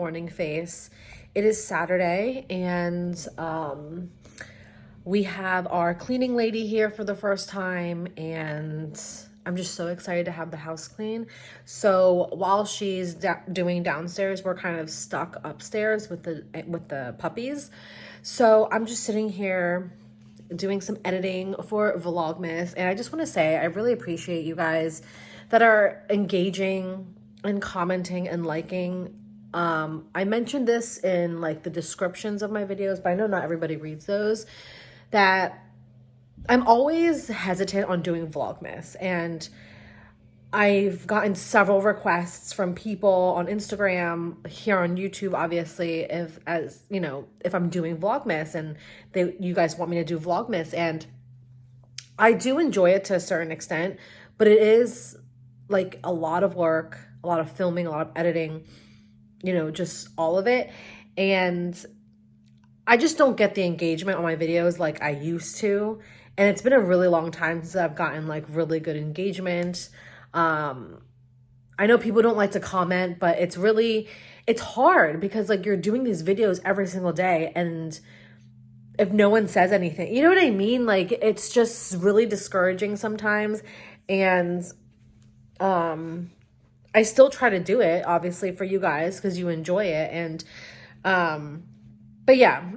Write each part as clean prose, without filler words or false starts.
morning face. It is Saturday, and we have our cleaning lady here for the first time, and I'm just so excited to have the house clean. So while she's doing downstairs, we're kind of stuck upstairs with the puppies. So I'm just sitting here doing some editing for vlogmas, and I just want to say I really appreciate you guys that are engaging and commenting and liking. I mentioned this in like the descriptions of my videos, but I know not everybody reads those, that I'm always hesitant on doing vlogmas, and I've gotten several requests from people on Instagram, here on YouTube, obviously, if I'm doing vlogmas, and you guys want me to do vlogmas, and I do enjoy it to a certain extent, but it is like a lot of work, a lot of filming, a lot of editing, just all of it. And I just don't get the engagement on my videos like I used to. And it's been a really long time since I've gotten like really good engagement. I know people don't like to comment, but it's hard because like you're doing these videos every single day, and if no one says anything, you know what I mean? Like it's just really discouraging sometimes. And I still try to do it, obviously, for you guys because you enjoy it. And but yeah,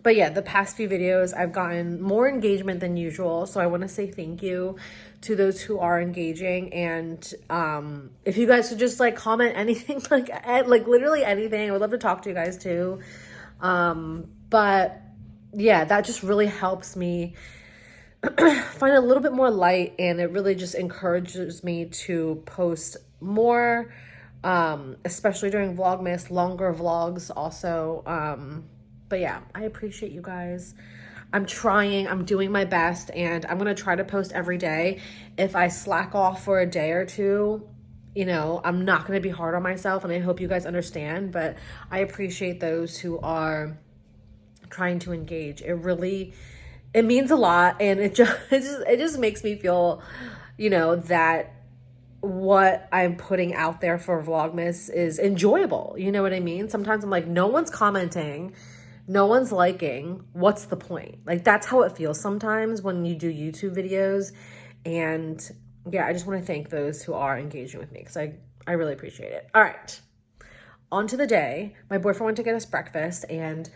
the past few videos I've gotten more engagement than usual, so I want to say thank you to those who are engaging. And if you guys could just like comment anything, like literally anything, I would love to talk to you guys too. But yeah, that just really helps me find a little bit more light, and it really just encourages me to post more, especially during vlogmas, longer vlogs also. But yeah, I appreciate you guys. I'm doing my best, and I'm gonna try to post every day. If I slack off for a day or two, I'm not gonna be hard on myself, and I hope you guys understand, but I appreciate those who are trying to engage. It means a lot, and it just makes me feel, that what I'm putting out there for vlogmas is enjoyable. You know what I mean? Sometimes I'm like, no one's commenting, no one's liking, what's the point? Like that's how it feels sometimes when you do YouTube videos. And yeah, I just want to thank those who are engaging with me because I really appreciate it. All right, on to the day. My boyfriend went to get us breakfast, and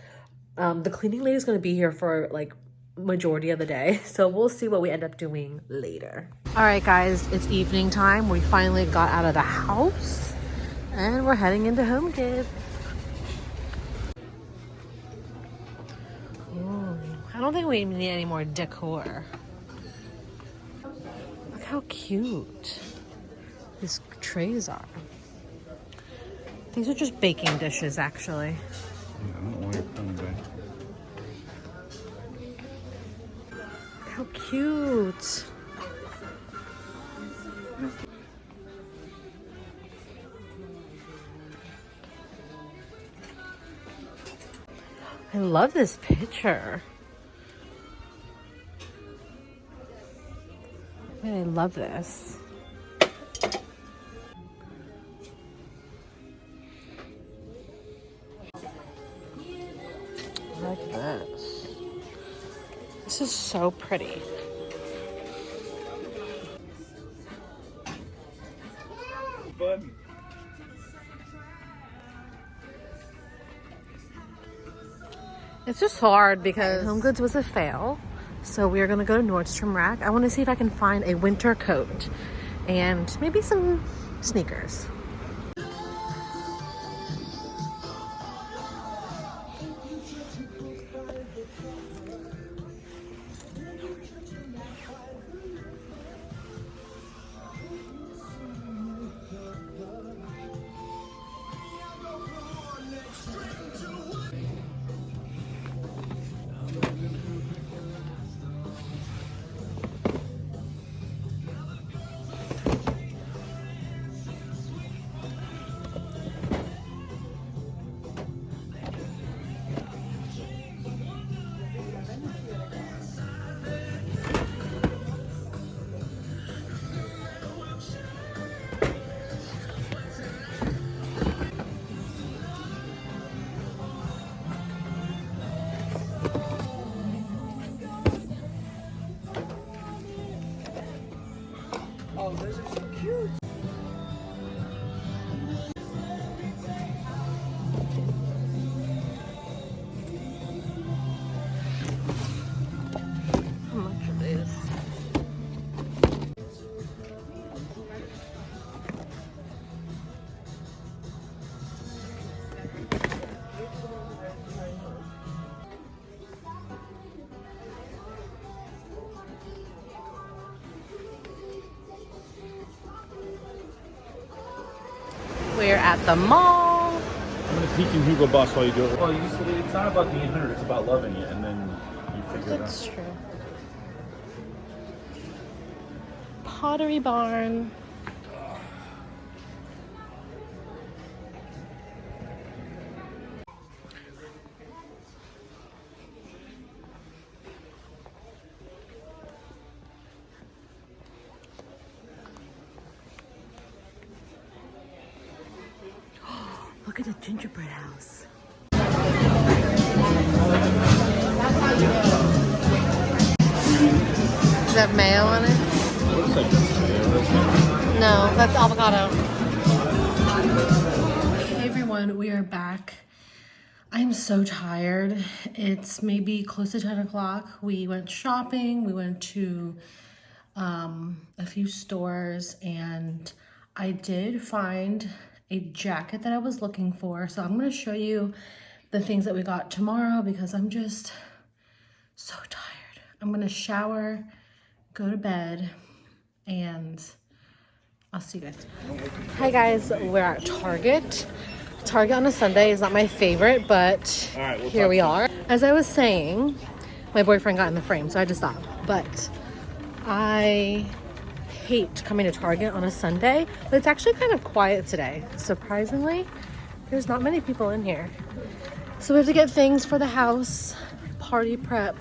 the cleaning lady is going to be here for like majority of the day, so we'll see what we end up doing later. All right guys, it's evening time. We finally got out of the house and we're heading into HomeKit. I don't think we need any more decor. Look how cute these trays are. These are just baking dishes, actually. Yeah, I don't know why you're coming back. How cute. I love this picture. I love this. I like this. This is so pretty. Fun. It's just hard because HomeGoods was a fail. So we are gonna go to Nordstrom Rack. I wanna see if I can find a winter coat and maybe some sneakers. Oh, those are so cute. How much are these? We're at the mall. I'm gonna peek in Hugo Boss while you do it. Well, you said it's not about the 800, it's about loving it, and then you figure it out. That's true. Pottery Barn. Look at the gingerbread house. Does that have mayo on it? Looks like that's tomato. No, that's avocado. Hey everyone, we are back. I'm so tired. It's maybe close to 10 o'clock. We went shopping. We went to a few stores, and I did find a jacket that I was looking for. So I'm going to show you the things that we got tomorrow because I'm just so tired. I'm going to shower, go to bed, and I'll see you guys. Hi guys, we're at Target. Target on a Sunday is not my favorite, but here we are. As I was saying, my boyfriend got in the frame, so I had to stop. But I hate coming to Target on a Sunday, but it's actually kind of quiet today. Surprisingly, there's not many people in here. So we have to get things for the house, party prep,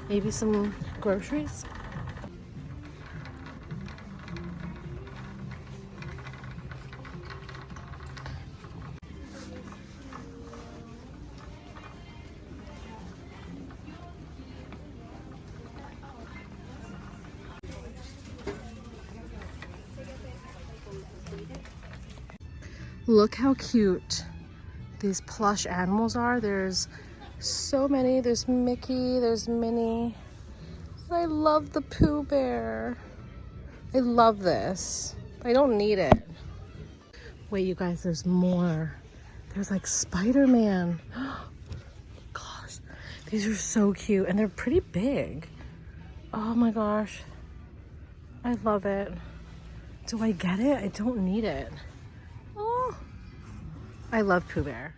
maybe some groceries. Look how cute these plush animals are. There's so many. There's Mickey, there's Minnie. I love the Pooh Bear. I love this. I don't need it. Wait, you guys, there's more. There's like Spider-Man. Gosh, these are so cute and they're pretty big. Oh my gosh. I love it. Do I get it? I don't need it. I love Pooh Bear.